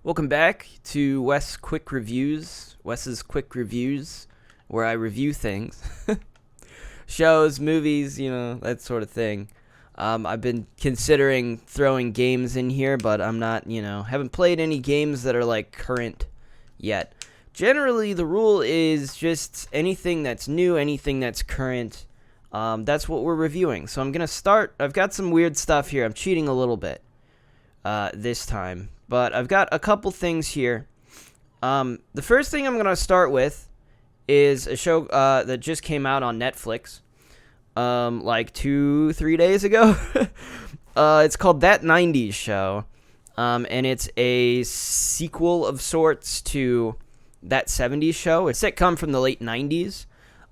Welcome back to Wes's Quick Reviews, where I review things. Shows, movies, that sort of thing. I've been considering throwing games in here, but I'm not, haven't played any games that are, current yet. Generally, the rule is just anything that's new, anything that's current. That's what we're reviewing. So I'm going to start. I've got some weird stuff here. I'm cheating a little bit this time. But I've got a couple things here. The first thing I'm going to start with is a show that just came out on Netflix 2-3 days ago. It's called That 90s Show. And it's a sequel of sorts to That 70s Show. It's a sitcom from the late 90s.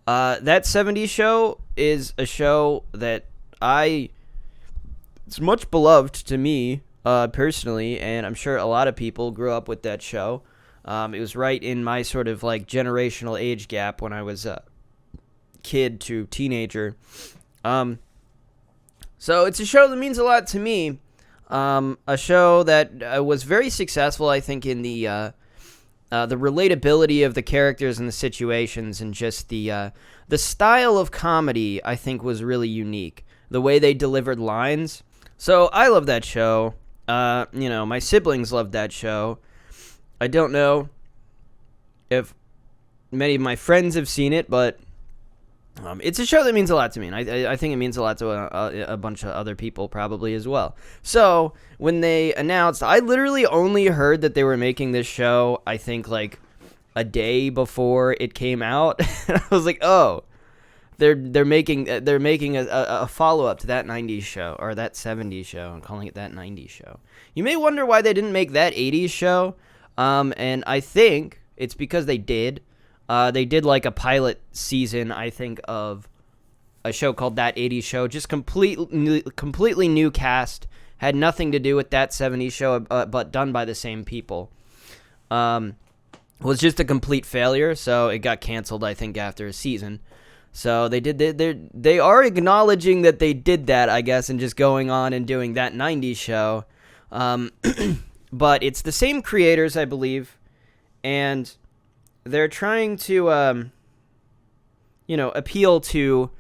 That 70s Show is a show that it's much beloved to me. Personally, and I'm sure a lot of people grew up with that show. It was right in my sort of generational age gap when I was a kid to teenager. So it's a show that means a lot to me. A show that was very successful, I think, in the relatability of the characters and the situations, and just the style of comedy, I think, was really unique. The way they delivered lines. So I love that show. My siblings loved that show. I don't know if many of my friends have seen it, but it's a show that means a lot to me, and I think it means a lot to a bunch of other people probably as well. So when they announced, I literally only heard that they were making this show, I think, a day before it came out. And I was like, oh. They're making a follow-up to That 90s Show, or That 70s Show. I'm calling it That 90s Show. You may wonder why they didn't make That 80s Show, and I think it's because they did. They did a pilot season, I think, of a show called That 80s Show, just completely new cast, had nothing to do with That 70s Show, but done by the same people. Was just a complete failure, so it got canceled, I think, after a season. So they are acknowledging that they did that, I guess, and just going on and doing That 90s Show. But it's the same creators, I believe, and they're trying to, appeal to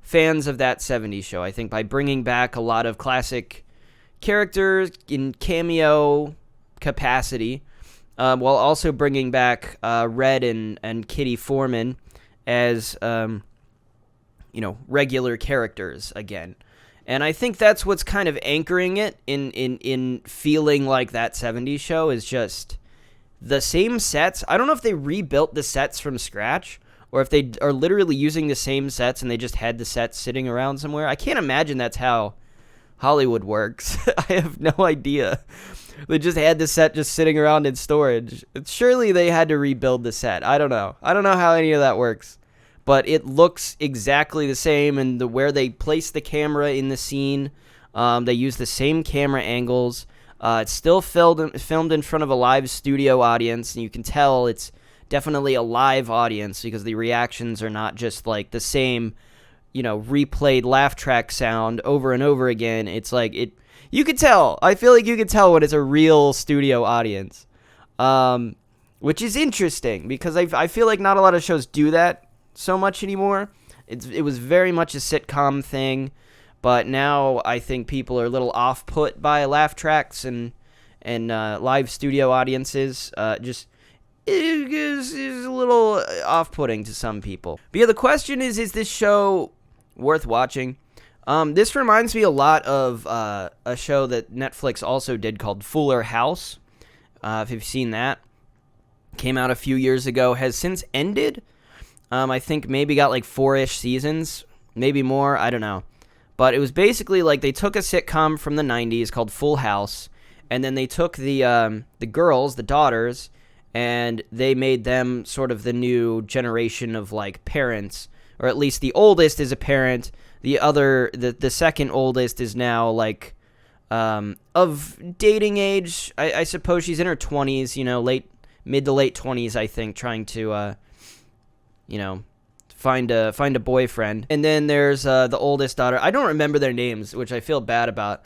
fans of That 70s Show, I think, by bringing back a lot of classic characters in cameo capacity, while also bringing back Red and Kitty Foreman as regular characters again. And I think that's what's kind of anchoring it in feeling like That 70s Show is just the same sets. I don't know if they rebuilt the sets from scratch or if they are literally using the same sets and they just had the sets sitting around somewhere. I can't imagine that's how Hollywood works. I have no idea. They just had the set just sitting around in storage. Surely they had to rebuild the set. I don't know. I don't know how any of that works. But it looks exactly the same, and where they place the camera in the scene, they use the same camera angles. It's still filmed in front of a live studio audience, and you can tell it's definitely a live audience because the reactions are not just the same, replayed laugh track sound over and over again. It's you could tell. I feel like you could tell when it's a real studio audience, which is interesting because I feel like not a lot of shows do that so much anymore. It was very much a sitcom thing, but now I think people are a little off-put by laugh tracks and live studio audiences. Just it is a little off-putting to some people. But yeah, the question is this show worth watching? This reminds me a lot of a show that Netflix also did called Fuller House. If you've seen that, came out a few years ago, has since ended. I think maybe got 4-ish seasons, maybe more, I don't know. But it was basically they took a sitcom from the 90s called Full House, and then they took the girls, the daughters, and they made them sort of the new generation of parents, or at least the oldest is a parent. The second oldest is now of dating age. I suppose she's in her 20s, mid to late 20s, I think, trying to find a boyfriend. And then there's the oldest daughter. I don't remember their names, which I feel bad about.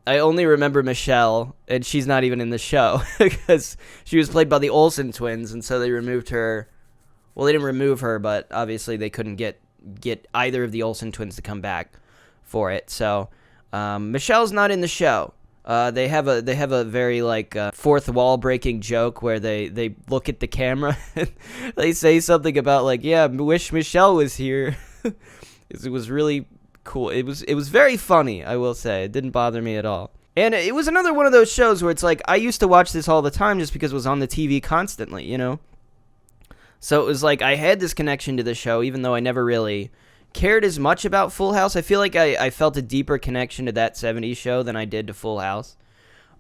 I only remember Michelle, and she's not even in the show because she was played by the Olsen twins, and so they removed her. Well, they didn't remove her, but obviously they couldn't get either of the Olsen twins to come back for it. So Michelle's not in the show. They have a very like fourth wall breaking joke where they look at the camera and they say something about like, yeah, wish Michelle was here. It was really cool. It was very funny, I will say. It didn't bother me at all. And it was another one of those shows where it's like I used to watch this all the time just because it was on the TV constantly, you know? So it was like I had this connection to the show even though I never really cared as much about Full House. I feel like I felt a deeper connection to that 70s show than I did to Full House.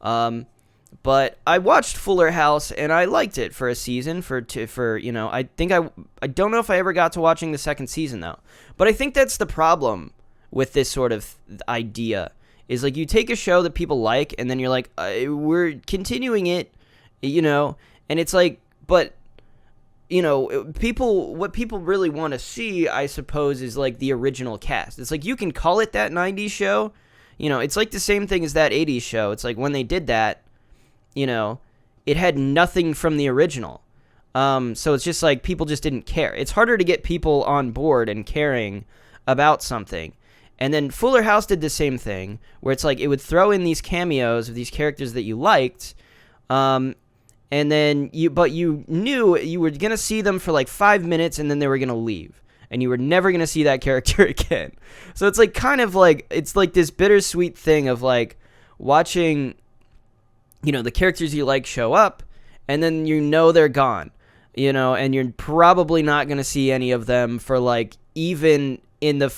But I watched Fuller House and I liked it for a season for you know, I don't know if I ever got to watching the second season though. But I think that's the problem with this sort of idea is like you take a show that people like and then you're like we're continuing it, you know, and it's like but you know, what people really want to see, I suppose, is like the original cast. It's like you can call it that 90s show. You know, it's like the same thing as that 80s show. It's like when they did that, you know, it had nothing from the original. So it's just like people just didn't care. It's harder to get people on board and caring about something. And then Fuller House did the same thing, where it's like it would throw in these cameos of these characters that you liked, and then you knew you were going to see them for like 5 minutes and then they were going to leave. And you were never going to see that character again. So it's like kind of like, it's like this bittersweet thing of like watching, you know, the characters you like show up and then you know they're gone, you know, and you're probably not going to see any of them for like even in the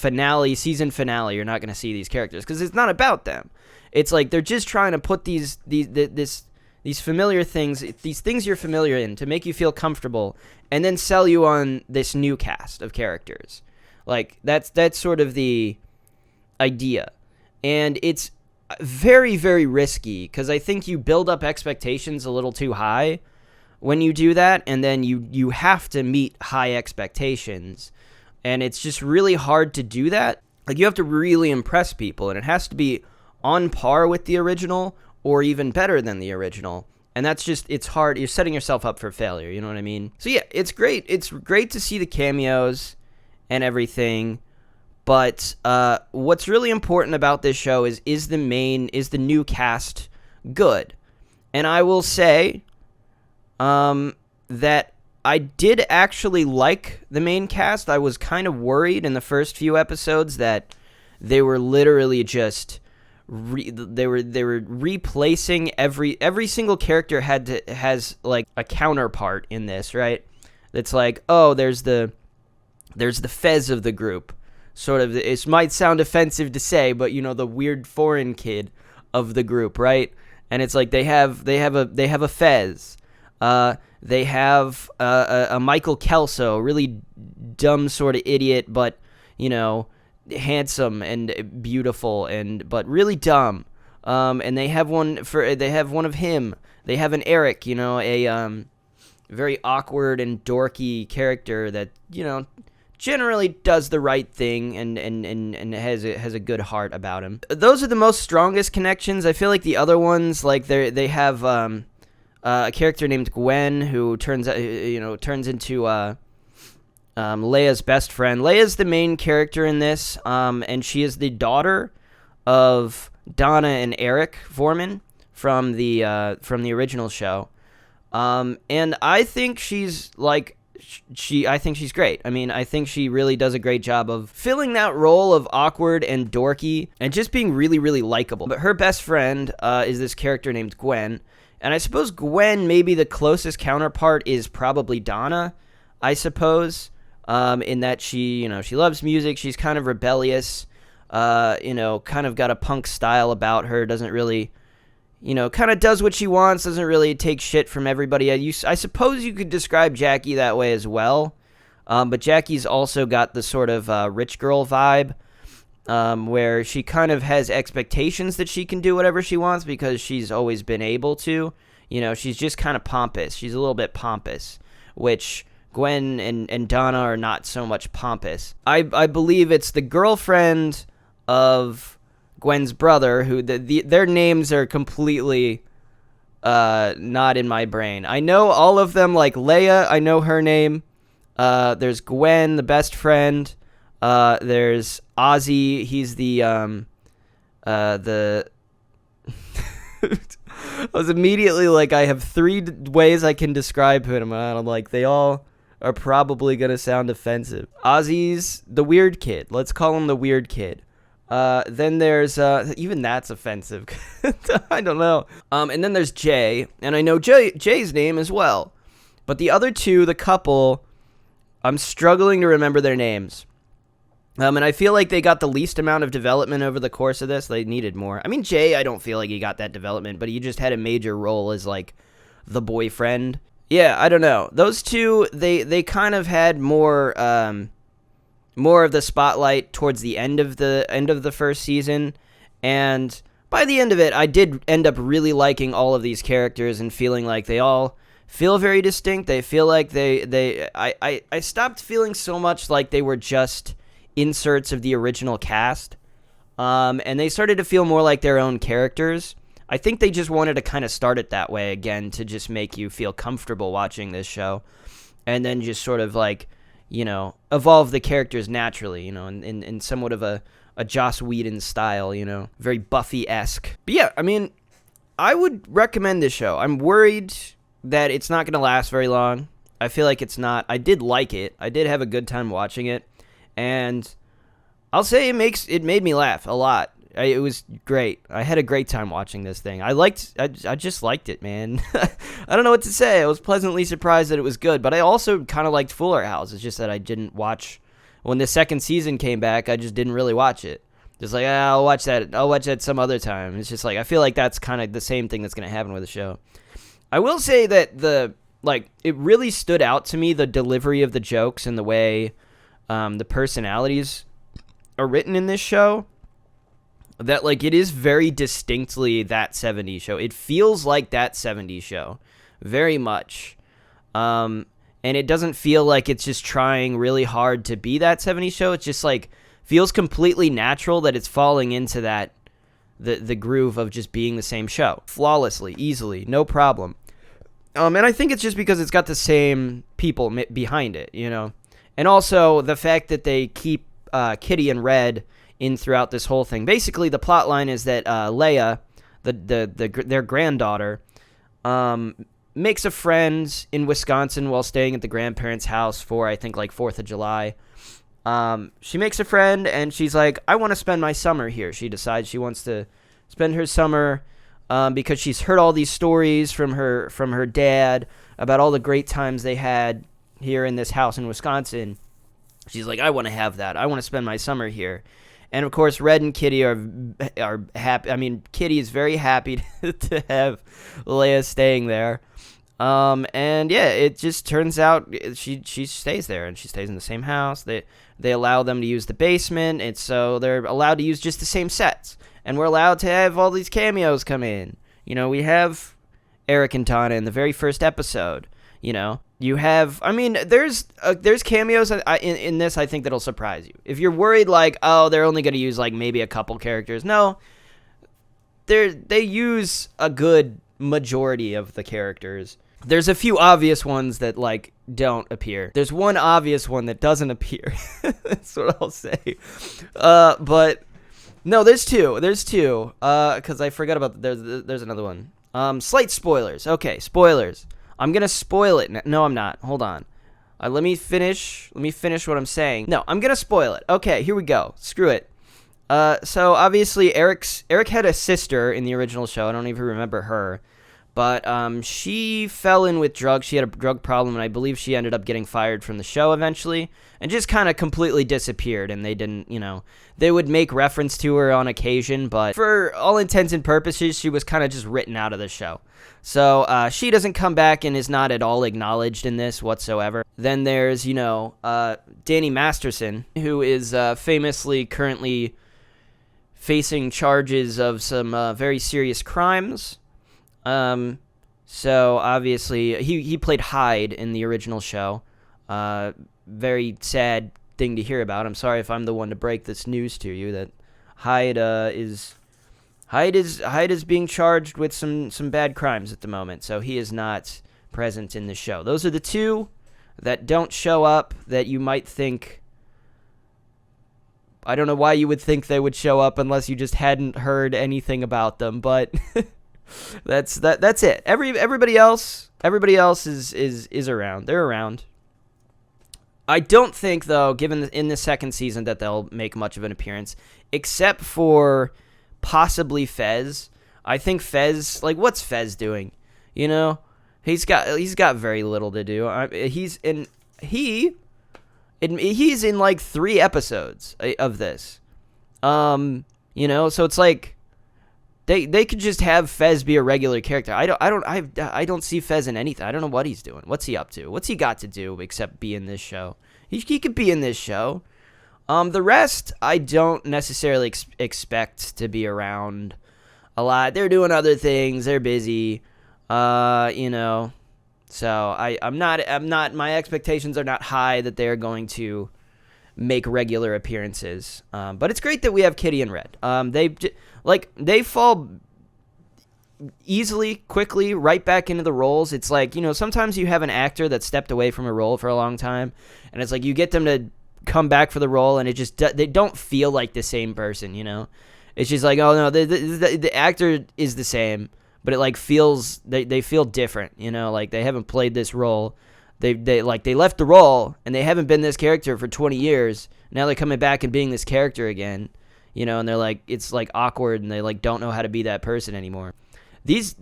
season finale, you're not going to see these characters because it's not about them. It's like they're just trying to put these familiar things, these things you're familiar in to make you feel comfortable and then sell you on this new cast of characters. Like that's sort of the idea. And it's very, very risky because I think you build up expectations a little too high when you do that. And then you have to meet high expectations. And it's just really hard to do that. Like you have to really impress people and it has to be on par with the original or even better than the original. And that's just, it's hard. You're setting yourself up for failure. You know what I mean? So yeah, it's great. It's great to see the cameos and everything. But what's really important about this show is the new cast good? And I will say that I did actually like the main cast. I was kind of worried in the first few episodes that they were literally just they were replacing every single character has like a counterpart in this, right? It's like, oh, there's the Fez of the group. Sort of, it might sound offensive to say, but you know, the weird foreign kid of the group, right? And it's like they have a Fez. They have a Michael Kelso, really dumb sort of idiot, but you know, handsome and beautiful but really dumb. And they have one of him. They have an Eric, you know, a very awkward and dorky character that, you know, generally does the right thing and has a good heart about him. Those are the most strongest connections. I feel like the other ones, like they have a character named Gwen who turns into Leia's best friend. Leia's the main character in this, and she is the daughter of Donna and Eric Vorman from the original show. And I think she's like. I think she's great. I mean, I think she really does a great job of filling that role of awkward and dorky and just being really, really likable. But her best friend is this character named Gwen. And I suppose Gwen, maybe the closest counterpart is probably Donna, I suppose, in that she loves music. She's kind of rebellious, kind of got a punk style about her, doesn't really... kind of does what she wants, doesn't really take shit from everybody. I suppose you could describe Jackie that way as well. But Jackie's also got the sort of rich girl vibe, where she kind of has expectations that she can do whatever she wants because she's always been able to. She's just kind of pompous. She's a little bit pompous, which Gwen and Donna are not so much pompous. I believe it's the girlfriend of Gwen's brother, who their names are completely not in my brain. I know all of them, like Leia, I know her name. There's Gwen, the best friend. There's Ozzy, he's the I was immediately like, I have 3 ways I can describe him, and I'm like, they all are probably gonna sound offensive. Ozzy's the weird kid. Let's call him the weird kid. Then there's even that's offensive. I don't know. And then there's Jay, and I know Jay's name as well. But the other 2, the couple, I'm struggling to remember their names. And I feel like they got the least amount of development over the course of this. They needed more. I mean, Jay, I don't feel like he got that development, but he just had a major role as, like, the boyfriend. Yeah, I don't know. Those 2, they kind of had more of the spotlight towards the end of the first season, and by the end of it, I did end up really liking all of these characters and feeling like they all feel very distinct. They feel like I stopped feeling so much like they were just inserts of the original cast, and they started to feel more like their own characters. I think they just wanted to kind of start it that way again to just make you feel comfortable watching this show, and then just sort of like, you know, evolve the characters naturally, you know, in somewhat of a Joss Whedon style, you know, very Buffy-esque. But yeah, I mean, I would recommend this show. I'm worried that it's not going to last very long. I feel like it's not. I did like it. I did have a good time watching it. And I'll say it made me laugh a lot. It was great. I had a great time watching this thing. I just liked it, man. I don't know what to say. I was pleasantly surprised that it was good, but I also kind of liked Fuller House. It's just that I didn't watch when the second season came back. I just didn't really watch it. Just like, I'll watch that some other time. It's just like, I feel like that's kind of the same thing that's going to happen with the show. I will say that it really stood out to me, the delivery of the jokes and the way the personalities are written in this show, that like it is very distinctly that 70s show. It feels like that 70s show very much, and it doesn't feel like it's just trying really hard to be that 70s show. It's just like feels completely natural that it's falling into that the groove of just being the same show flawlessly, easily, no problem. And I think it's just because it's got the same people behind it, you know. And also the fact that they keep Kitty and Red in throughout this whole thing. Basically, the plot line is that Leia, their granddaughter, makes a friend in Wisconsin while staying at the grandparents' house for, I think, like 4th of July. She makes a friend, and she's like, I want to spend my summer here. She decides she wants to spend her summer because she's heard all these stories from her dad about all the great times they had here in this house in Wisconsin. She's like, I want to have that. I want to spend my summer here. And of course, Red and Kitty are happy. I mean, Kitty is very happy to have Leia staying there. And yeah, it just turns out she stays there, and she stays in the same house. They allow them to use the basement, and so they're allowed to use just the same sets. And we're allowed to have all these cameos come in. You know, we have Eric and Tana in the very first episode. You know, you have, I mean, there's cameos in this, I think, that'll surprise you. If you're worried, like, oh, they're only going to use, like, maybe a couple characters. No, they use a good majority of the characters. There's a few obvious ones that, like, don't appear. There's one obvious one that doesn't appear. That's what I'll say. But, no, there's two. Because I forgot about, there's another one. Slight spoilers. Okay, spoilers. I'm going to spoil it. No, I'm not. Hold on. Let me finish what I'm saying. No, I'm going to spoil it. Okay, here we go. Screw it. So, obviously, Eric had a sister in the original show. I don't even remember her. But she fell in with drugs. She had a drug problem, and I believe she ended up getting fired from the show eventually. And just kind of completely disappeared, and they didn't, you know, they would make reference to her on occasion, but for all intents and purposes, she was kind of just written out of the show. So she doesn't come back and is not at all acknowledged in this whatsoever. Then there's, you know, Danny Masterson, who is famously currently facing charges of some very serious crimes. So obviously he played Hyde in the original show. Very sad thing to hear about. I'm sorry if I'm the one to break this news to you, that Hyde is being charged with some bad crimes at the moment, so he is not present in the show. Those are the two that don't show up that you might think. I don't know why you would think they would show up unless you just hadn't heard anything about them, but that's it. Everybody else is around. They're around. I don't think, though, given in the second season, that they'll make much of an appearance, except for possibly Fez. I think Fez, like, what's Fez doing? You know, he's got very little to do. He's in like 3 episodes of this. You know, so it's like they could just have Fez be a regular character. I don't see Fez in anything. I don't know what he's doing. What's he up to? What's he got to do except be in this show? He could be in this show. The rest I don't necessarily expect to be around a lot. They're doing other things. They're busy. You know. So I'm not. My expectations are not high that they're going to make regular appearances. But it's great that we have Kitty and Red. They fall easily, quickly, right back into the roles. It's like, you know, sometimes you have an actor that stepped away from a role for a long time, and it's like you get them to come back for the role, and they don't feel like the same person. You know, it's just like, oh no, the actor is the same. But it like feels they feel different, you know, like they haven't played this role. They left the role and they haven't been this character for 20 years. Now they're coming back and being this character again, you know, and they're like, it's like awkward and they like don't know how to be that person anymore. These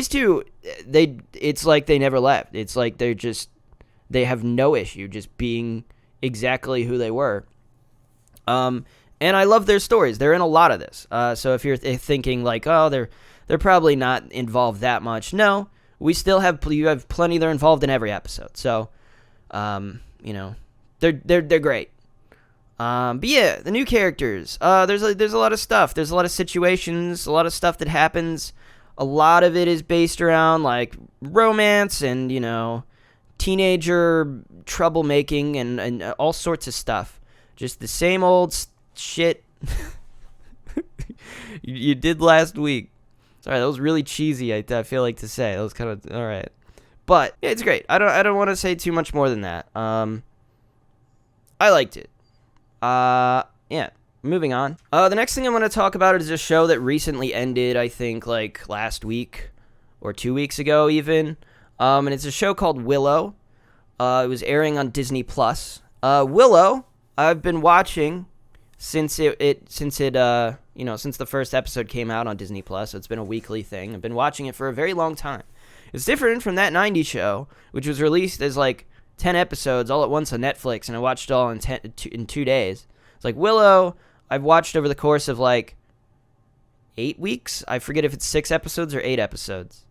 two, it's like they never left. It's like they have no issue just being exactly who they were. And I love their stories. They're in a lot of this. So if you're thinking like, oh, they're probably not involved that much. No, you have plenty. They're involved in every episode. So, you know, they're great. But yeah, the new characters. There's a lot of stuff. There's a lot of situations. A lot of stuff that happens. A lot of it is based around like romance and, you know, teenager troublemaking and all sorts of stuff. Just the same old shit you did last week. Sorry, that was really cheesy, I feel like to say. That was kind of, all right. But, yeah, it's great. I don't want to say too much more than that. I liked it. Yeah, moving on. The next thing I'm going to talk about is a show that recently ended, I think, like, last week or 2 weeks ago, even. And it's a show called Willow. It was airing on Disney+. Willow, I've been watching since the first episode came out on Disney+, so it's been a weekly thing. I've been watching it for a very long time. It's different from that 90s show, which was released as, like, 10 episodes all at once on Netflix, and I watched it all in 2 days. It's like, Willow, I've watched over the course of, like, 8 weeks? I forget if it's 6 episodes or 8 episodes.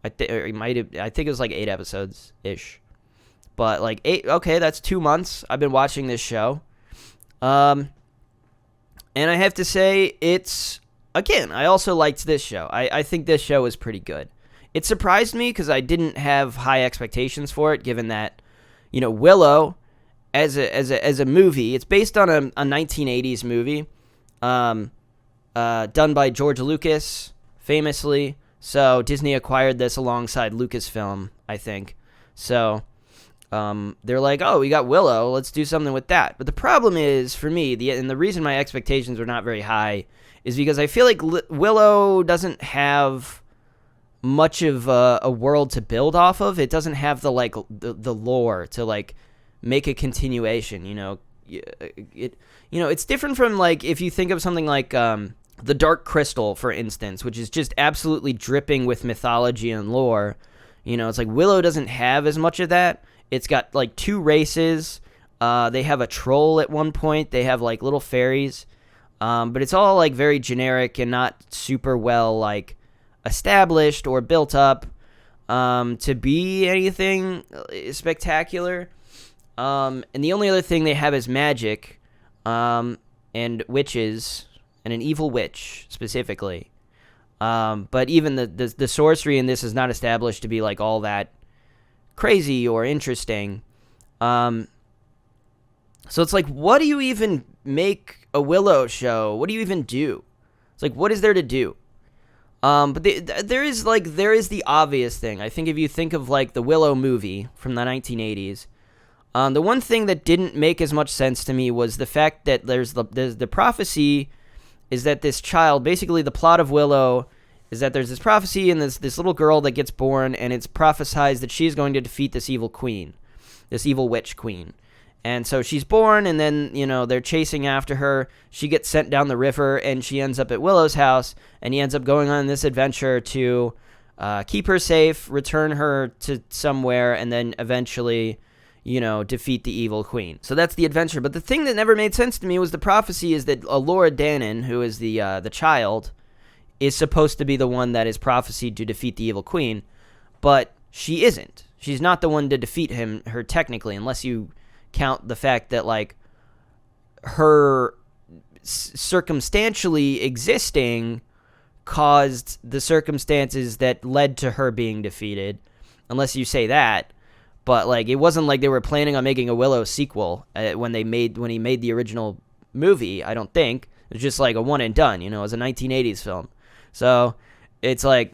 I think it was, like, 8 episodes-ish. But, like, 8, okay, that's 2 months I've been watching this show. And I have to say, I also liked this show. I think this show was pretty good. It surprised me because I didn't have high expectations for it, given that, you know, Willow, as a movie, it's based on a 1980s movie, done by George Lucas, famously. So Disney acquired this alongside Lucasfilm, I think. So they're like, oh, we got Willow, let's do something with that. But the problem is, for me, and the reason my expectations were not very high is because I feel like Willow doesn't have much of a world to build off of. It doesn't have the lore to like make a continuation. You know, it's different from like if you think of something like The Dark Crystal, for instance, which is just absolutely dripping with mythology and lore. You know, it's like Willow doesn't have as much of that. It's got, like, 2 races. They have a troll at one point. They have, like, little fairies. But it's all, like, very generic and not super well, like, established or built up to be anything spectacular. And the only other thing they have is magic and witches and an evil witch, specifically. But even the sorcery in this is not established to be, like, all that crazy or interesting. So it's like, what do you even make a Willow show, what do you even do? It's like, what is there to do? But there is the obvious thing. I think if you think of like the Willow movie from the 1980s, the one thing that didn't make as much sense to me was the fact that there's the prophecy is that this child, basically the plot of Willow is that there's this prophecy and this little girl that gets born, and it's prophesized that she's going to defeat this evil queen, this evil witch queen. And so she's born, and then, they're chasing after her. She gets sent down the river, and she ends up at Willow's house, and he ends up going on this adventure to keep her safe, return her to somewhere, and then eventually, defeat the evil queen. So that's the adventure. But the thing that never made sense to me was the prophecy is that Laura Dannon, who is the child, is supposed to be the one that is prophesied to defeat the evil queen, but she isn't. She's not the one to defeat her technically, unless you count the fact that like her circumstantially existing caused the circumstances that led to her being defeated, unless you say that. But like, it wasn't like they were planning on making a Willow sequel when he made the original movie. I don't think it was just like a one and done. It was a 1980s film, so it's like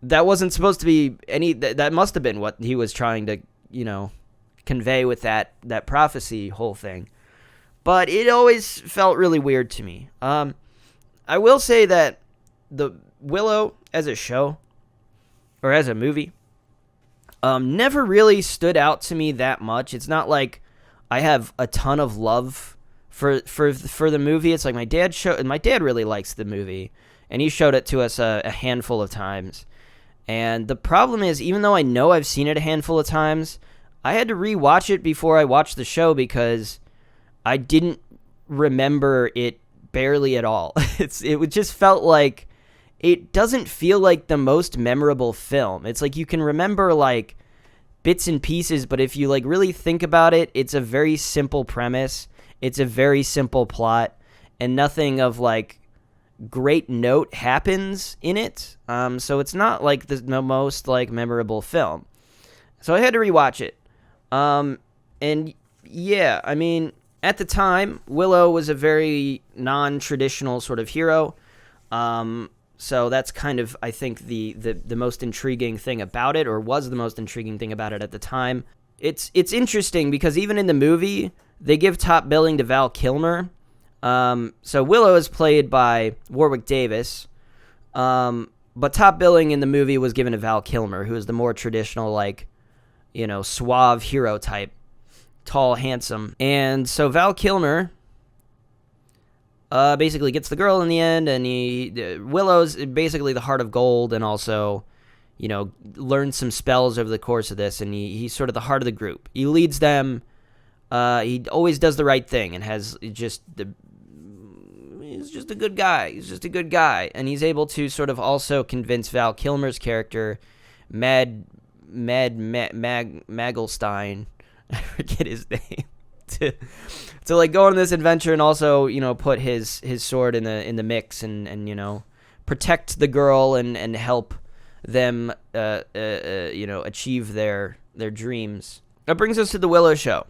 that wasn't supposed to be any. That must have been what he was trying to convey with that prophecy whole thing. But it always felt really weird to me. I will say that the Willow as a show or as a movie never really stood out to me that much. It's not like I have a ton of love for the movie. It's like my dad really likes the movie, and he showed it to us a handful of times. And the problem is, even though I know I've seen it a handful of times, I had to rewatch it before I watched the show because I didn't remember it barely at all. It just felt like it doesn't feel like the most memorable film. It's like you can remember like bits and pieces, but if you like really think about it, it's a very simple premise. It's a very simple plot, and nothing of like great note happens in it. So it's not like the most like memorable film. So I had to rewatch it. And yeah, I mean, at the time, Willow was a very non-traditional sort of hero. So that's kind of, I think, the most intriguing thing about it, or was the most intriguing thing about it at the time. It's interesting because even in the movie, they give top billing to Val Kilmer. So Willow is played by Warwick Davis. But top billing in the movie was given to Val Kilmer, who is the more traditional, like, suave hero type, tall, handsome. And so Val Kilmer basically gets the girl in the end, and Willow's basically the heart of gold, and also, learns some spells over the course of this, and he's sort of the heart of the group. He leads them. He always does the right thing, and he's just a good guy. He's just a good guy, and he's able to sort of also convince Val Kilmer's character, Magelstein, I forget his name, to like go on this adventure and also put his sword in the mix and protect the girl and help them achieve their dreams. That brings us to the Willow show.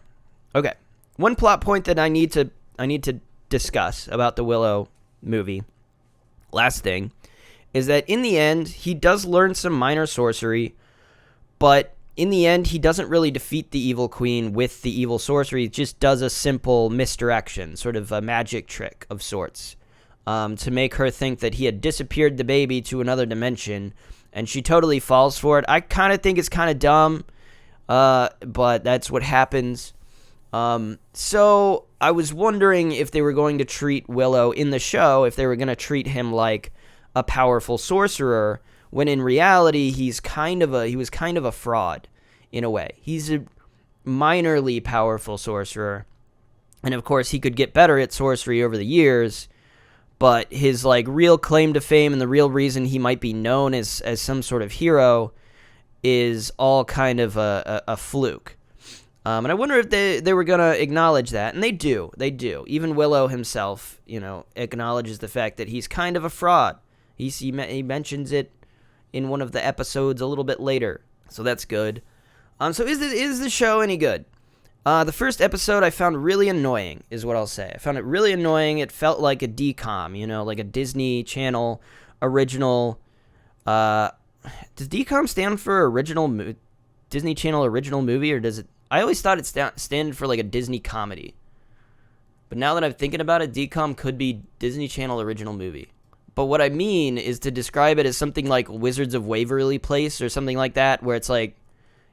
Okay, one plot point that I need to discuss about the Willow movie, last thing, is that in the end he does learn some minor sorcery. But in the end, he doesn't really defeat the evil queen with the evil sorcery. He just does a simple misdirection, sort of a magic trick of sorts, to make her think that he had disappeared the baby to another dimension, and she totally falls for it. I kind of think it's kind of dumb, but that's what happens. So I was wondering if they were going to treat Willow in the show, if they were going to treat him like a powerful sorcerer, when in reality he was kind of a fraud in a way. He's a minorly powerful sorcerer, and of course he could get better at sorcery over the years, but his like real claim to fame and the real reason he might be known as some sort of hero is all kind of a fluke. And I wonder if they were going to acknowledge that, and they do. Even Willow himself, acknowledges the fact that he's kind of a fraud. He mentions it in one of the episodes a little bit later, so that's good. So is the show any good? The first episode I found really annoying, is what I'll say. I found it really annoying. It felt like a DCOM, like a Disney Channel original. Does DCOM stand for Disney Channel original movie, or does it? I always thought it stood for like a Disney comedy. But now that I'm thinking about it, DCOM could be Disney Channel original movie. But what I mean is to describe it as something like Wizards of Waverly Place or something like that, where it's like,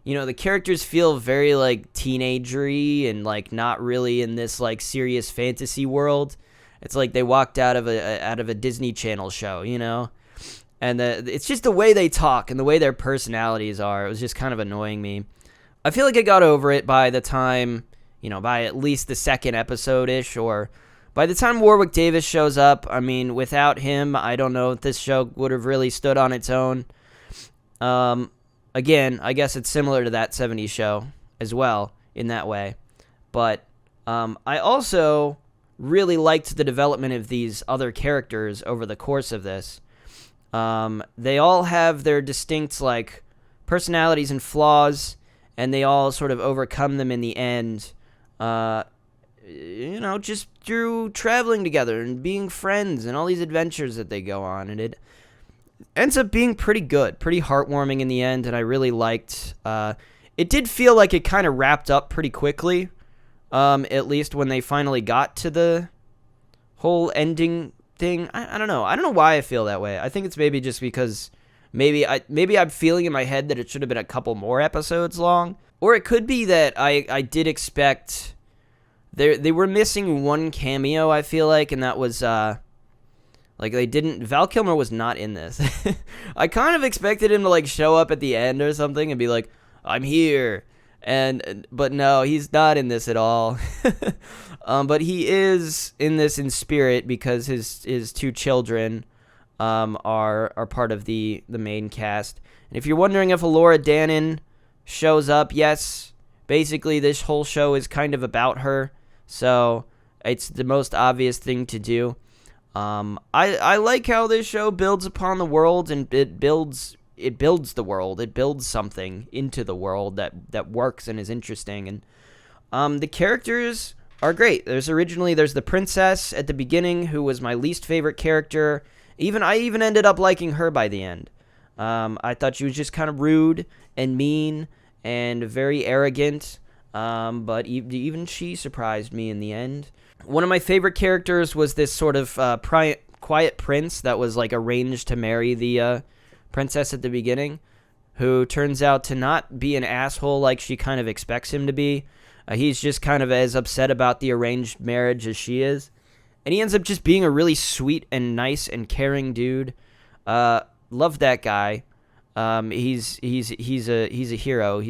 the characters feel very like teenagery and like not really in this like serious fantasy world. It's like they walked out of a Disney Channel show, And it's just the way they talk and the way their personalities are. It was just kind of annoying me. I feel like I got over it by the time, by at least the second episode-ish, or by the time Warwick Davis shows up. I mean, without him, I don't know if this show would have really stood on its own. Again, I guess it's similar to that 70s show as well in that way. But I also really liked the development of these other characters over the course of this. They all have their distinct like personalities and flaws, and they all sort of overcome them in the end, just through traveling together and being friends and all these adventures that they go on. And it ends up being pretty good, pretty heartwarming in the end, and I really liked. It did feel like it kind of wrapped up pretty quickly, at least when they finally got to the whole ending thing. I don't know. I don't know why I feel that way. I think it's maybe just because maybe I'm feeling in my head that it should have been a couple more episodes long, or it could be that I did expect they were missing one cameo. I feel like, and that was Val Kilmer was not in this. I kind of expected him to like show up at the end or something and be like, "I'm here," but no, he's not in this at all. But he is in this in spirit because his two children are part of the main cast. And if you're wondering if Elora Danan shows up, yes, basically this whole show is kind of about her, so it's the most obvious thing to do. I like how this show builds upon the world, and it builds the world. It builds something into the world that works and is interesting. And the characters are great. There's the princess at the beginning, who was my least favorite character. I even ended up liking her by the end. I thought she was just kind of rude and mean and very arrogant, but even she surprised me in the end. One of my favorite characters was this sort of quiet prince that was like arranged to marry the princess at the beginning, who turns out to not be an asshole like she kind of expects him to be. He's just kind of as upset about the arranged marriage as she is. And he ends up just being a really sweet and nice and caring dude. Love that guy. He's a hero.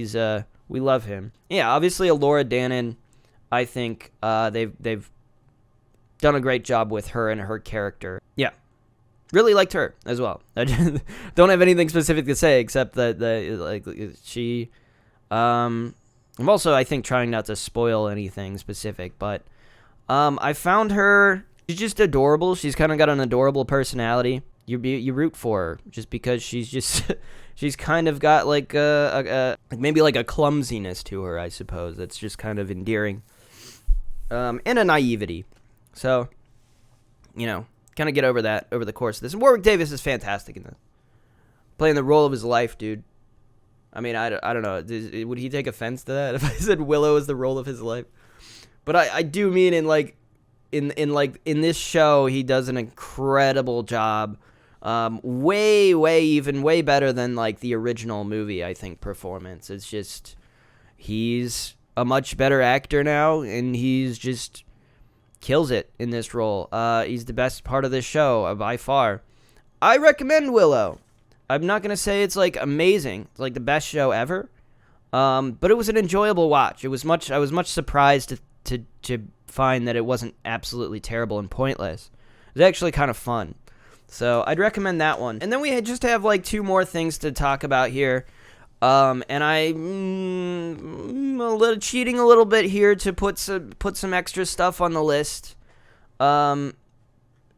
We love him. Yeah, obviously Elora Danan, I think they've done a great job with her and her character. Yeah. Really liked her as well. I don't have anything specific to say except that she I'm also, I think, trying not to spoil anything specific, but I found her, she's just adorable. She's kind of got an adorable personality. You root for her just because she's kind of got like maybe like a clumsiness to her, I suppose. That's just kind of endearing. And a naivety. So, kind of get over that over the course of this. And Warwick Davis is fantastic in this. Playing the role of his life, dude. I mean, I don't know. Would he take offense to that if I said Willow is the role of his life? But I do mean in this show, he does an incredible job. Way better than like the original movie, I think, performance. It's just, he's a much better actor now, and he's just kills it in this role. He's the best part of this show by far. I recommend Willow. I'm not going to say it's like amazing. It's like the best show ever. But it was an enjoyable watch. I was much surprised to find that it wasn't absolutely terrible and pointless. It was actually kind of fun. So I'd recommend that one. And then we just have like two more things to talk about here. And I'm cheating a little bit here to put some extra stuff on the list. And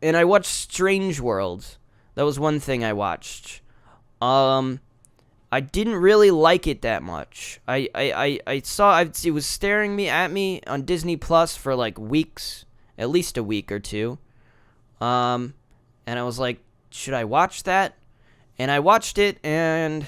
I watched Strange World. That was one thing I watched. I I didn't really like it that much. I saw it was staring at me on Disney Plus for like weeks, at least a week or two. And I was like, should I watch that? And I watched it, and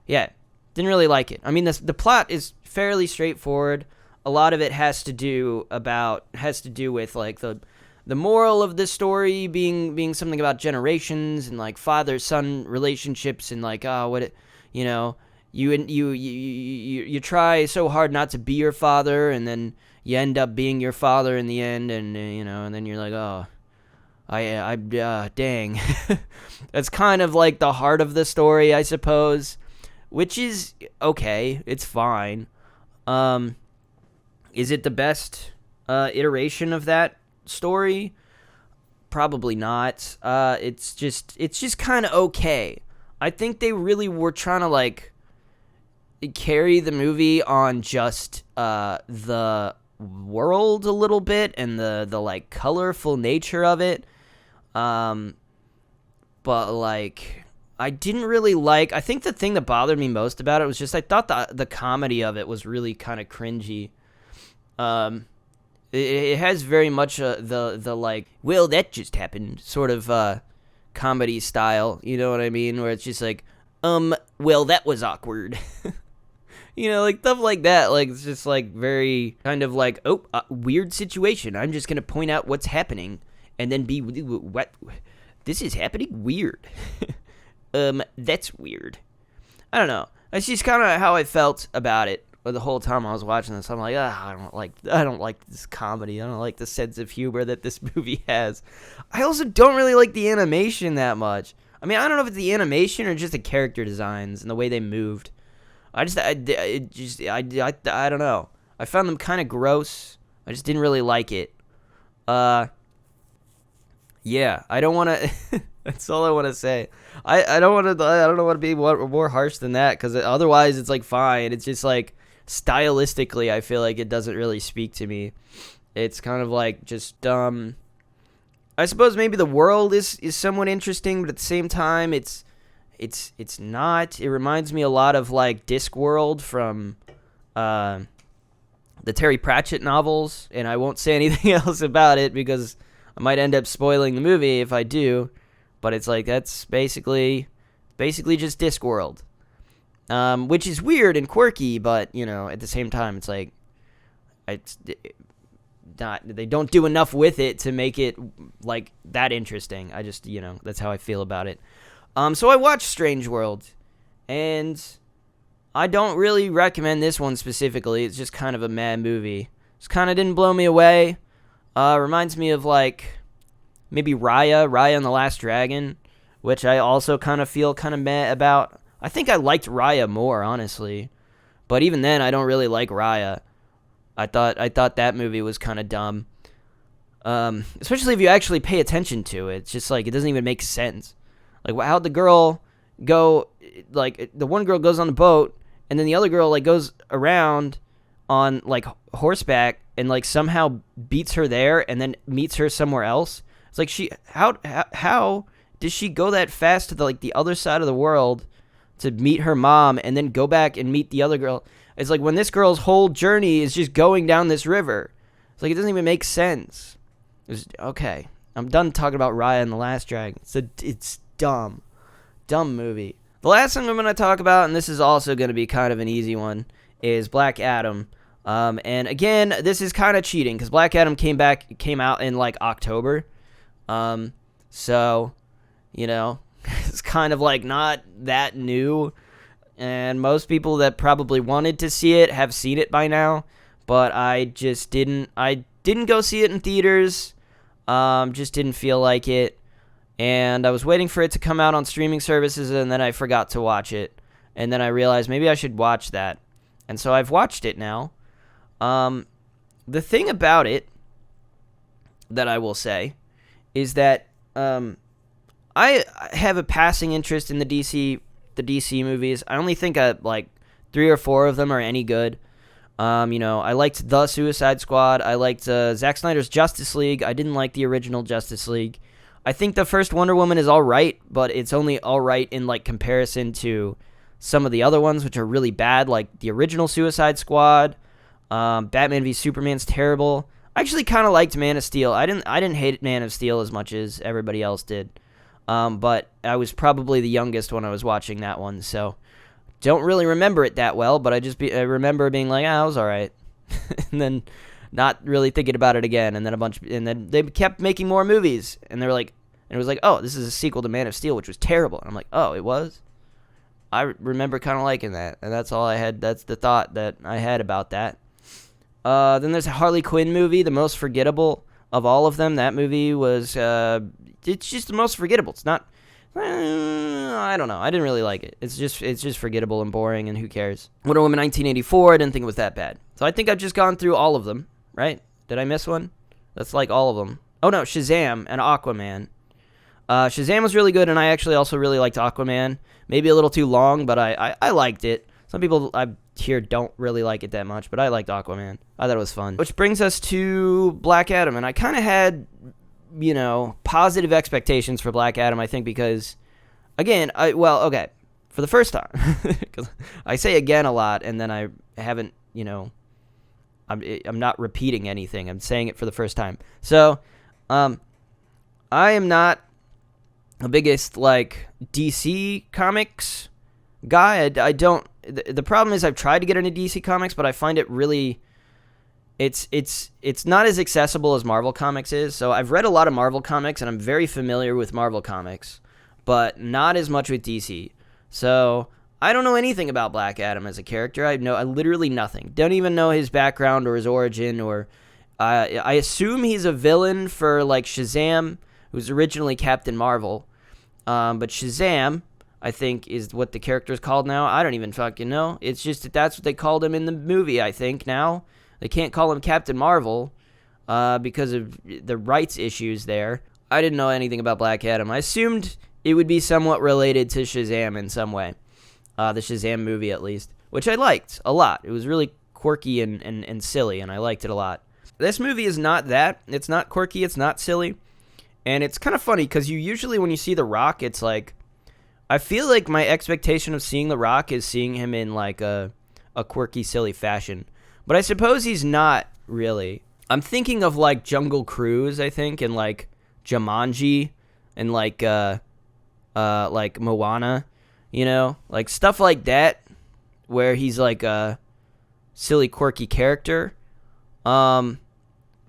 yeah, didn't really like it. I mean, the plot is fairly straightforward. A lot of it has to do with like the moral of the story being something about generations and like father-son relationships and like you try so hard not to be your father, and then you end up being your father in the end, and and then you're like, oh, dang. That's kind of like the heart of the story, I suppose, which is okay. It's fine. Is it the best iteration of that story? Probably not. It's just kind of okay. I think they really were trying to like carry the movie on just the world a little bit and the like colorful nature of it. But like I didn't really like. I think the thing that bothered me most about it was just I thought the comedy of it was really kind of cringy. It has very much the like, well, that just happened sort of comedy style. You know what I mean? Where it's just like, well, that was awkward. Like stuff like that. Like it's just like very kind of like, weird situation. I'm just gonna point out what's happening and then be what this is happening weird. That's weird. I don't know. That's just kind of how I felt about it the whole time I was watching this. I'm like, I don't like this comedy. I don't like the sense of humor that this movie has. I also don't really like the animation that much. I mean, I don't know if it's the animation or just the character designs and the way they moved. I don't know. I found them kind of gross. I just didn't really like it. Yeah, I don't want to. That's all I want to say. I don't want to be more harsh than that, because otherwise it's like fine. It's just like stylistically, I feel like it doesn't really speak to me. It's kind of like just I suppose maybe the world is somewhat interesting, but at the same time, it's not. It reminds me a lot of like Discworld from the Terry Pratchett novels, and I won't say anything else about it because I might end up spoiling the movie if I do. But it's like that's basically just Discworld, which is weird and quirky, but at the same time, it's like they don't do enough with it to make it like that interesting. I just that's how I feel about it. So I watched Strange World, and I don't really recommend this one specifically. It's just kind of a meh movie. Just kind of didn't blow me away. Reminds me of like maybe Raya and the Last Dragon, which I also kind of feel kind of meh about. I think I liked Raya more, honestly, but even then, I don't really like Raya. I thought that movie was kind of dumb, especially if you actually pay attention to it. It's just like it doesn't even make sense. Like how'd the girl go? Like the one girl goes on the boat, and then the other girl like goes around on like horseback and like somehow beats her there, and then meets her somewhere else. It's like how did she go that fast to the other side of the world to meet her mom, and then go back and meet the other girl? It's like when this girl's whole journey is just going down this river. It's like it doesn't even make sense. Okay, I'm done talking about Raya and the Last Dragon. It's dumb movie. The last thing I'm going to talk about, and this is also going to be kind of an easy one, is Black Adam. And again, this is kind of cheating because Black Adam came out in like October. So, it's kind of like not that new, and most people that probably wanted to see it have seen it by now, but I just didn't. I didn't go see it in theaters. Just didn't feel like it. And I was waiting for it to come out on streaming services, and then I forgot to watch it. And then I realized maybe I should watch that. And so I've watched it now. The thing about it that I will say is that I have a passing interest in the DC movies. I only think like 3 or 4 of them are any good. I liked The Suicide Squad. I liked Zack Snyder's Justice League. I didn't like the original Justice League. I think the first Wonder Woman is all right, but it's only all right in like comparison to some of the other ones, which are really bad, like the original Suicide Squad. Batman v Superman's terrible. I actually kind of liked Man of Steel. I didn't hate Man of Steel as much as everybody else did. But I was probably the youngest when I was watching that one, so don't really remember it that well. But I remember being like, it was all right, and then not really thinking about it again. And then they kept making more movies, and they were like, and it was like, oh, this is a sequel to Man of Steel, which was terrible. And I'm like, oh, it was. I remember kind of liking that, and that's all I had. That's the thought that I had about that. Then there's a Harley Quinn movie, the most forgettable of all of them. That movie was, it's just the most forgettable. It's not, I don't know. I didn't really like it. It's just forgettable and boring, and who cares? Wonder Woman 1984, I didn't think it was that bad. So I think I've just gone through all of them, right? Did I miss one? That's like all of them. Oh no, Shazam and Aquaman. Shazam was really good, and I actually also really liked Aquaman. Maybe a little too long, but I liked it. Some people I hear don't really like it that much, but I liked Aquaman. I thought it was fun. Which brings us to Black Adam, and I kind of had, positive expectations for Black Adam, I think, because, again, for the first time, because I say again a lot, and then I haven't, I'm not repeating anything. I'm saying it for the first time. So, I am not the biggest, DC Comics guy. I don't. The problem is I've tried to get into DC Comics, but I find it really, it's not as accessible as Marvel Comics is. So I've read a lot of Marvel Comics, and I'm very familiar with Marvel Comics, but not as much with DC. So I don't know anything about Black Adam as a character. I literally nothing. Don't even know his background or his origin, or I assume he's a villain for Shazam, who's originally Captain Marvel. But Shazam, I think, is what the character is called now. I don't even fucking know. It's just that's what they called him in the movie, I think, now. They can't call him Captain Marvel because of the rights issues there. I didn't know anything about Black Adam. I assumed it would be somewhat related to Shazam in some way. The Shazam movie, at least, which I liked a lot. It was really quirky and silly, and I liked it a lot. This movie is not that. It's not quirky. It's not silly. And it's kind of funny because usually when you see The Rock, it's like, I feel like my expectation of seeing The Rock is seeing him in a quirky, silly fashion. But I suppose he's not really. I'm thinking of Jungle Cruise, I think, and Jumanji and Moana, stuff like that, where he's a silly, quirky character. But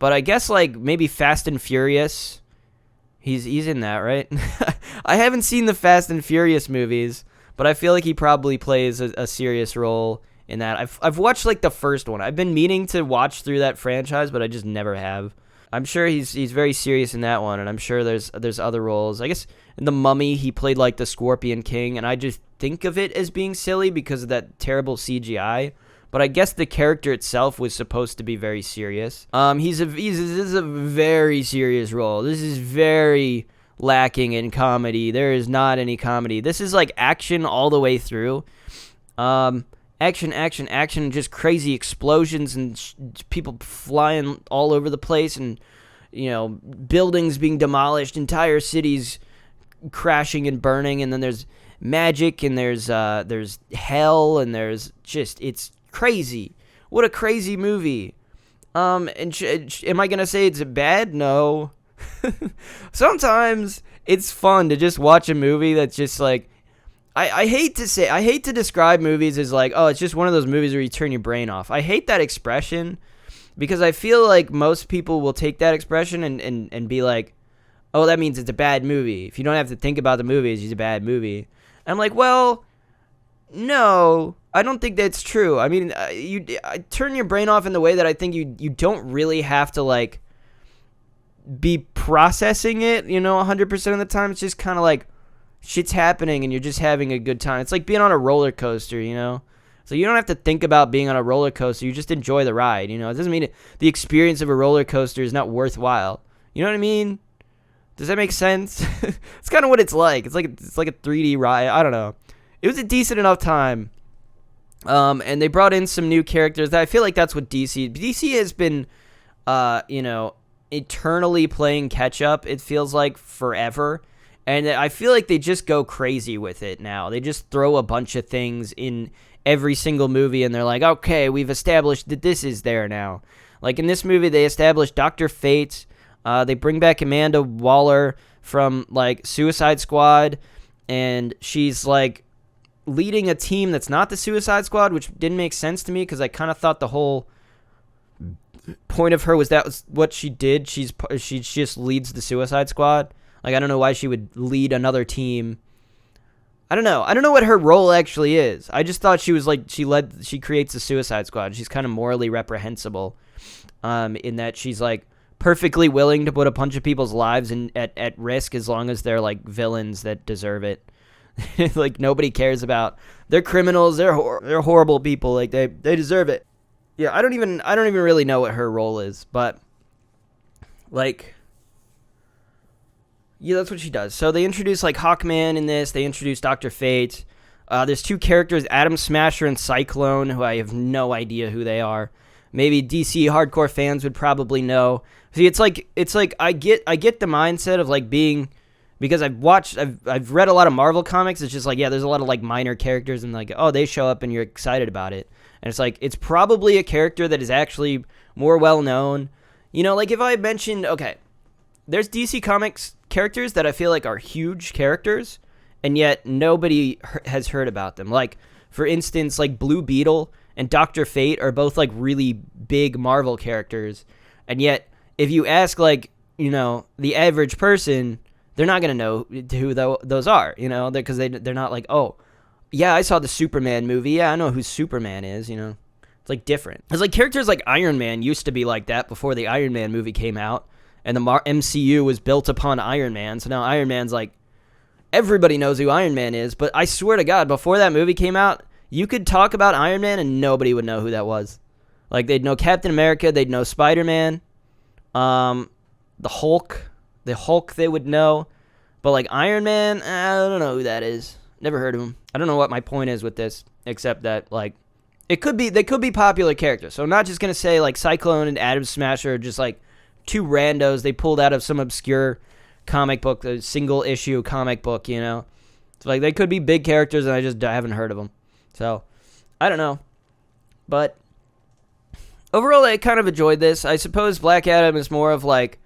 I guess maybe Fast and Furious. He's in that, right? I haven't seen the Fast and Furious movies, but I feel like he probably plays a serious role in that. I've watched the first one. I've been meaning to watch through that franchise, but I just never have. I'm sure he's very serious in that one, and I'm sure there's other roles. I guess in The Mummy he played the Scorpion King, and I just think of it as being silly because of that terrible CGI. But I guess the character itself was supposed to be very serious. This is a very serious role. This is very lacking in comedy. There is not any comedy. This is action all the way through. Action, just crazy explosions and people flying all over the place, and buildings being demolished, entire cities crashing and burning, and then there's magic, and there's hell, and there's just, it's crazy. What a crazy movie. Am I gonna say it's bad? No. Sometimes it's fun to just watch a movie that's just I hate to describe movies as it's just one of those movies where you turn your brain off. I hate that expression because I feel like most people will take that expression and be like, oh, that means it's a bad movie. If you don't have to think about the movie, it's just a bad movie. And I'm like, well, no, I don't think that's true. I mean, I turn your brain off in the way that I think you don't really have to be processing it, 100% of the time. It's just kind of shit's happening and you're just having a good time. It's like being on a roller coaster, So you don't have to think about being on a roller coaster. You just enjoy the ride, It doesn't mean the experience of a roller coaster is not worthwhile. You know what I mean? Does that make sense? It's kind of what it's like. It's like a 3D ride. I don't know. It was a decent enough time. And they brought in some new characters. I feel like that's what DC has been, eternally playing catch up. It feels like forever. And I feel like they just go crazy with it now. They just throw a bunch of things in every single movie, and they're like, okay, we've established that this is there now. Like in this movie, they established Dr. Fate. They bring back Amanda Waller from like Suicide Squad, and she's like leading a team that's not the Suicide Squad, which didn't make sense to me because I kind of thought the whole point of her was that was what she did. She just leads the Suicide Squad. Like, I don't know why she would lead another team. I don't know. I don't know what her role actually is. I just thought she was like, she creates the Suicide Squad. She's kind of morally reprehensible in that she's like perfectly willing to put a bunch of people's lives at risk as long as they're like villains that deserve it. Like, nobody cares about. They're criminals. They're horrible people. Like, they deserve it. Yeah, I don't even really know what her role is, but like, yeah, that's what she does. So they introduce like Hawkman in this. They introduce Dr. Fate. There's two characters, Atom Smasher and Cyclone, who I have no idea who they are. Maybe DC hardcore fans would probably know. See, it's like I get the mindset of like being, because I've read a lot of Marvel comics. It's just like, yeah, there's a lot of like minor characters and like, oh, they show up and you're excited about it. And it's like, it's probably a character that is actually more well known. You know, like if I mentioned, okay, there's DC Comics characters that I feel like are huge characters, and yet nobody has heard about them. Like, for instance, like Blue Beetle and Dr. Fate are both like really big Marvel characters, and yet if you ask like, you know, the average person, they're not going to know who those are, you know, because they're not like, oh, yeah, I saw the Superman movie. Yeah, I know who Superman is, you know. It's like different. It's like characters like Iron Man used to be like that before the Iron Man movie came out. And the MCU was built upon Iron Man. So now Iron Man's like, everybody knows who Iron Man is. But I swear to God, before that movie came out, you could talk about Iron Man and nobody would know who that was. Like, they'd know Captain America. They'd know Spider-Man. The Hulk. The Hulk they would know. But like Iron Man, I don't know who that is. Never heard of him. I don't know what my point is with this, except that like they could be popular characters. So I'm not just gonna say like Cyclone and Atom Smasher are just like two randos they pulled out of some obscure comic book, a single issue comic book, you know. It's like they could be big characters and I haven't heard of them. So I don't know. But overall, I kind of enjoyed this. I suppose Black Adam is more of like,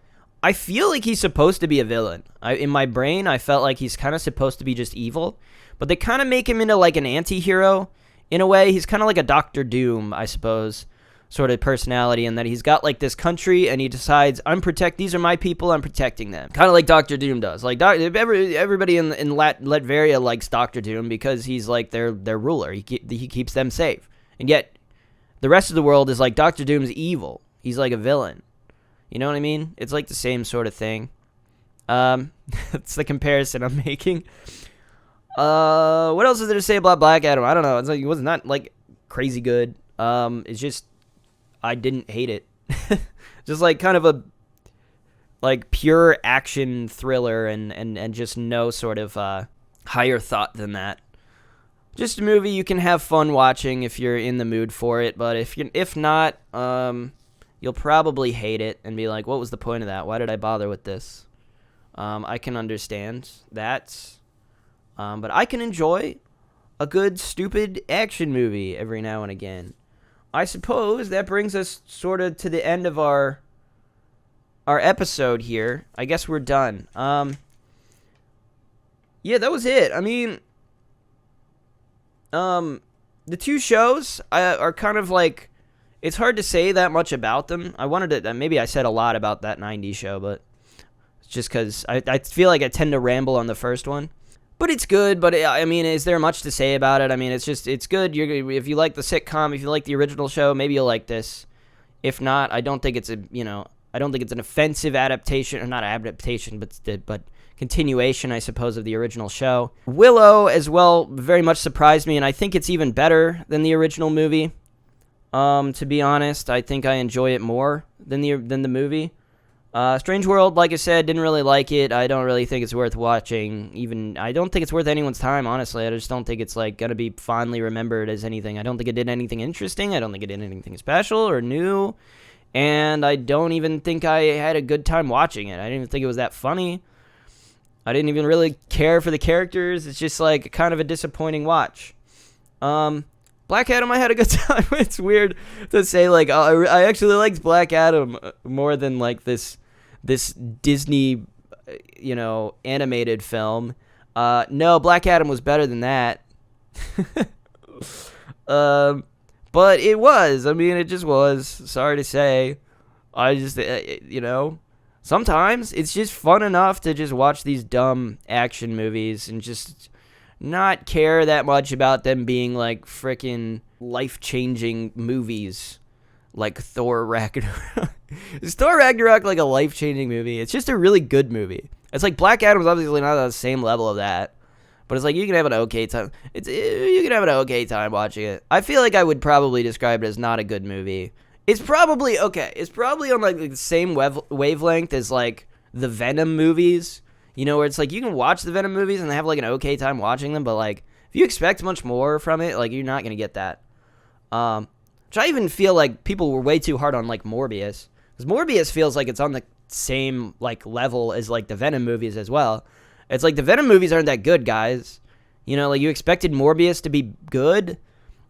I feel like he's supposed to be a villain. In my brain, I felt like he's kind of supposed to be just evil. But they kind of make him into like an anti-hero in a way. He's kind of like a Doctor Doom, I suppose, sort of personality, in that he's got like this country and he decides, these are my people, I'm protecting them. Kind of like Doctor Doom does. Like everybody in Latveria likes Doctor Doom because he's like their ruler. He keeps them safe. And yet the rest of the world is like, Doctor Doom's evil. He's like a villain. You know what I mean? It's like the same sort of thing. That's the comparison I'm making. What else is there to say about Black Adam? I don't know. It's like, it was not like crazy good. It's just, I didn't hate it. Just like kind of a like pure action thriller and just no sort of higher thought than that. Just a movie you can have fun watching if you're in the mood for it, but if not, you'll probably hate it and be like, what was the point of that? Why did I bother with this? I can understand that. But I can enjoy a good, stupid action movie every now and again. I suppose that brings us sort of to the end of our episode here. I guess we're done. Yeah, that was it. I mean, the two shows are kind of like, it's hard to say that much about them. I wanted to, maybe I said a lot about that 90s show, but it's just because I feel like I tend to ramble on the first one. But it's good, but I mean, is there much to say about it? I mean, it's good. If you like the sitcom, if you like the original show, maybe you'll like this. If not, I don't think it's an offensive adaptation, or not adaptation, but continuation, I suppose, of the original show. Willow, as well, very much surprised me, and I think it's even better than the original movie. To be honest, I think I enjoy it more than the movie. Strange World, like I said, didn't really like it. I don't really think it's worth watching. I don't think it's worth anyone's time, honestly. I just don't think it's like gonna be fondly remembered as anything. I don't think it did anything interesting. I don't think it did anything special or new. And I don't even think I had a good time watching it. I didn't even think it was that funny. I didn't even really care for the characters. It's just like kind of a disappointing watch. Black Adam, I had a good time. It's weird to say, like, I actually liked Black Adam more than like this Disney, animated film. No, Black Adam was better than that. But it was. I mean, it just was. Sorry to say. I just, sometimes it's just fun enough to just watch these dumb action movies and just not care that much about them being like freaking life-changing movies like Thor Ragnarok. Is Thor Ragnarok like a life-changing movie? It's just a really good movie. It's like Black Adam's obviously not on the same level of that, but it's like you can have an okay time. You can have an okay time watching it. I feel like I would probably describe it as not a good movie. It's probably okay. It's probably on like the same wavelength as like the Venom movies. Where it's like you can watch the Venom movies and have like an okay time watching them, but like if you expect much more from it, like you're not gonna get that. Which I even feel like people were way too hard on like Morbius, because Morbius feels like it's on the same like level as like the Venom movies as well. It's like the Venom movies aren't that good, guys. Like you expected Morbius to be good.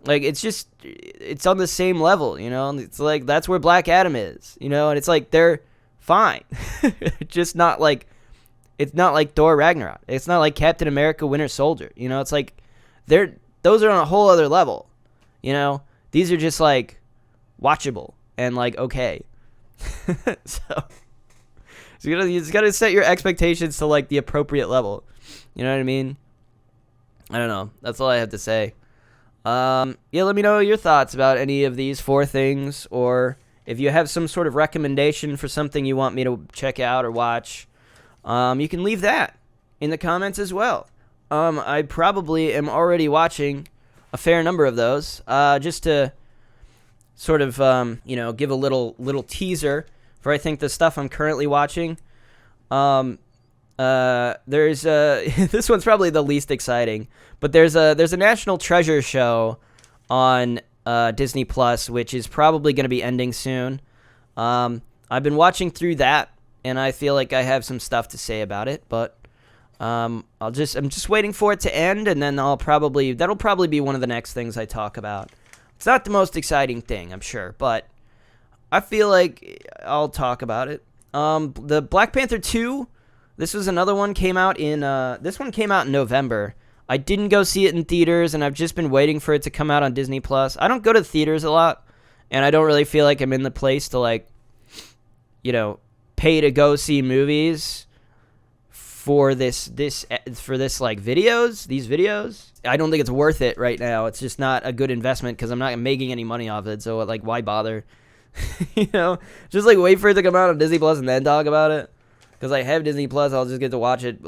Like it's on the same level. It's like that's where Black Adam is. And it's like they're fine, just not like. It's not like Thor Ragnarok. It's not like Captain America Winter Soldier. It's like those are on a whole other level. These are just like watchable and like okay. so you just gotta set your expectations to like the appropriate level. You know what I mean? I don't know. That's all I have to say. Let me know your thoughts about any of these 4 things, or if you have some sort of recommendation for something you want me to check out or watch. You can leave that in the comments as well. I probably am already watching a fair number of those. Just to sort of, give a little teaser for I think the stuff I'm currently watching. There's this one's probably the least exciting, but there's a National Treasure show on Disney Plus, which is probably going to be ending soon. I've been watching through that, and I feel like I have some stuff to say about it, but I'm just waiting for it to end, and then that'll probably be one of the next things I talk about. It's not the most exciting thing, I'm sure, but I feel like I'll talk about it. The Black Panther 2, this was another one, this one came out in November. I didn't go see it in theaters, and I've just been waiting for it to come out on Disney Plus. I don't go to theaters a lot, and I don't really feel like I'm in the place to pay to go see movies for these videos. I don't think it's worth it right now. It's just not a good investment because I'm not making any money off it. So like, why bother? Just like wait for it to come out on Disney Plus and then talk about it. Because I have Disney Plus, I'll just get to watch it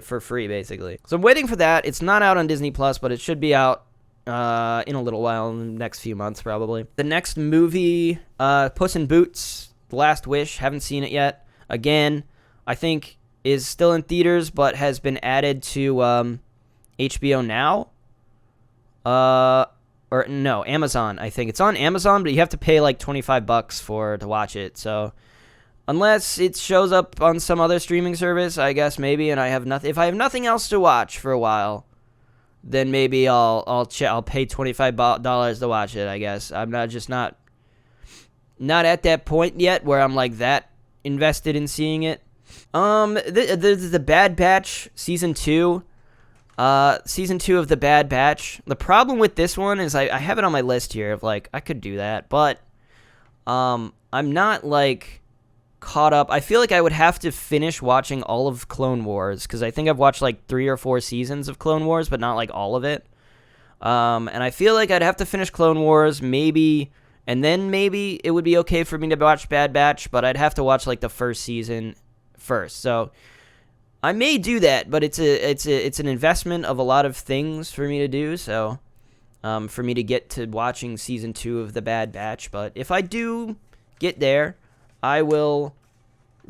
for free basically. So I'm waiting for that. It's not out on Disney Plus, but it should be out in a little while, in the next few months probably. The next movie, Puss in Boots: The Last Wish. Haven't seen it yet. Again, I think is still in theaters, but has been added to HBO Now. Or no, Amazon. I think it's on Amazon, but you have to pay like $25 to watch it. So unless it shows up on some other streaming service, I guess maybe. And I have nothing. If I have nothing else to watch for a while, then maybe I'll pay $25 to watch it. I guess I'm not at that point yet where I'm like that invested in seeing it. The Bad Batch season 2. Season 2 of The Bad Batch. The problem with this one is I have it on my list here of like I could do that, but I'm not like caught up. I feel like I would have to finish watching all of Clone Wars because I think I've watched like 3 or 4 seasons of Clone Wars, but not like all of it. And I feel like I'd have to finish Clone Wars maybe, and then maybe it would be okay for me to watch Bad Batch, but I'd have to watch like the first season first. So I may do that, but it's an investment of a lot of things for me to do. So, for me to get to watching season 2 of The Bad Batch. But if I do get there, I will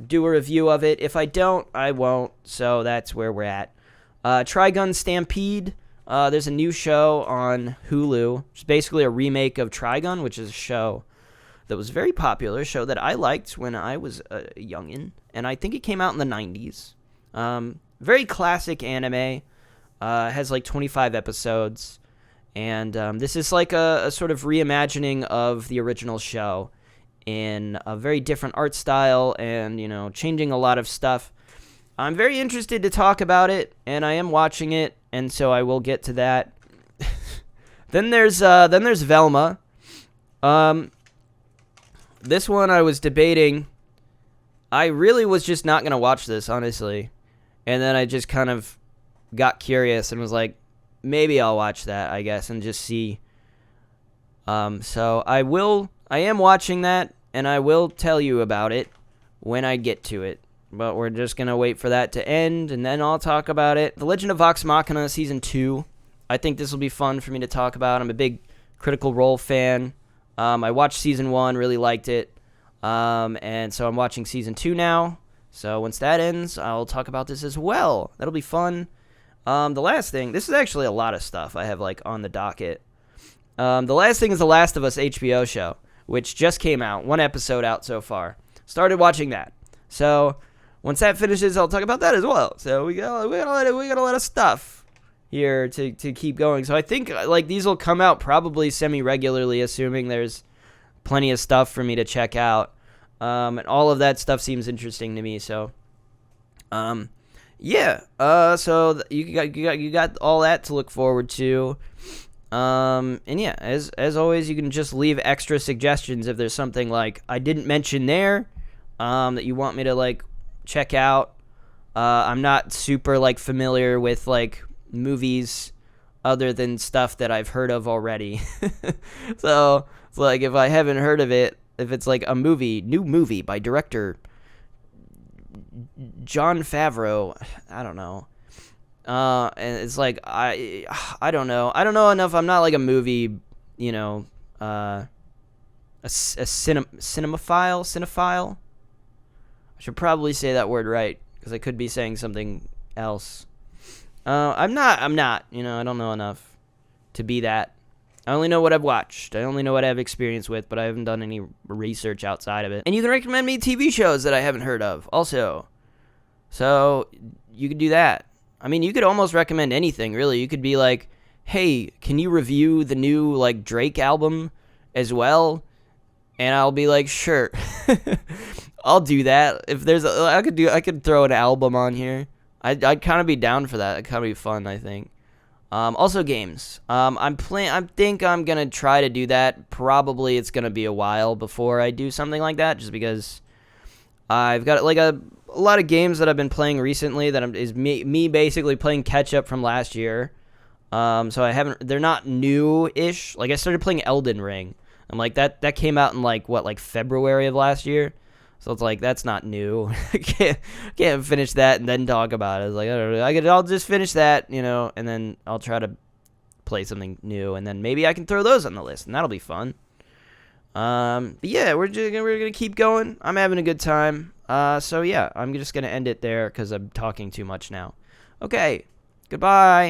do a review of it. If I don't, I won't. So that's where we're at. Trigun Stampede. There's a new show on Hulu. It's basically a remake of Trigun, which is a show that was very popular, a show that I liked when I was a youngin', and I think it came out in the 90s. very classic anime. Has like 25 episodes. And this is like a sort of reimagining of the original show in a very different art style and, changing a lot of stuff. I'm very interested to talk about it, and I am watching it, and so I will get to that. Then there's Velma. This one I was debating. I really was just not going to watch this, honestly. And then I just kind of got curious and was like, maybe I'll watch that, I guess, and just see. So I am watching that, and I will tell you about it when I get to it. But we're just going to wait for that to end, and then I'll talk about it. The Legend of Vox Machina Season 2. I think this will be fun for me to talk about. I'm a big Critical Role fan. I watched Season 1, really liked it. And so I'm watching Season 2 now. So once that ends, I'll talk about this as well. That'll be fun. The last thing, this is actually a lot of stuff I have like on the docket. The last thing is the Last of Us HBO show, which just came out. 1 episode out so far. Started watching that. So once that finishes, I'll talk about that as well. So we got a lot of stuff here to keep going. So I think like these will come out probably semi-regularly, assuming there's plenty of stuff for me to check out. And all of that stuff seems interesting to me. So, yeah. So you got all that to look forward to. And yeah, as always, you can just leave extra suggestions if there's something like I didn't mention there, that you want me to like check out. I'm not super like familiar with like movies other than stuff that I've heard of already. So it's like if I haven't heard of it, if it's like a new movie by director Jon Favreau, I don't know. And it's like I don't know. I don't know enough. I'm not like a movie, a cinephile. I should probably say that word right because I could be saying something else. I'm not. I don't know enough to be that. I only know what I've watched. I only know what I have experience with, but I haven't done any research outside of it. And you can recommend me TV shows that I haven't heard of also. So you could do that. I mean, you could almost recommend anything, really. You could be like, hey, can you review the new like Drake album as well? And I'll be like, sure. I'll do that. If there's I could throw an album on here. I'd kind of be down for that. It'd kind of be fun, I think. Also games. I think I'm gonna try to do that. Probably it's gonna be a while before I do something like that, just because I've got like a lot of games that I've been playing recently that is me basically playing catch up from last year. So they're not new-ish. Like I started playing Elden Ring. I'm like that came out in like February of last year. So it's like that's not new. I can't finish that and then talk about it. It's like I don't know. I'll just finish that, and then I'll try to play something new, and then maybe I can throw those on the list, and that'll be fun. But yeah, we're gonna keep going. I'm having a good time. So yeah, I'm just gonna end it there because I'm talking too much now. Okay, goodbye.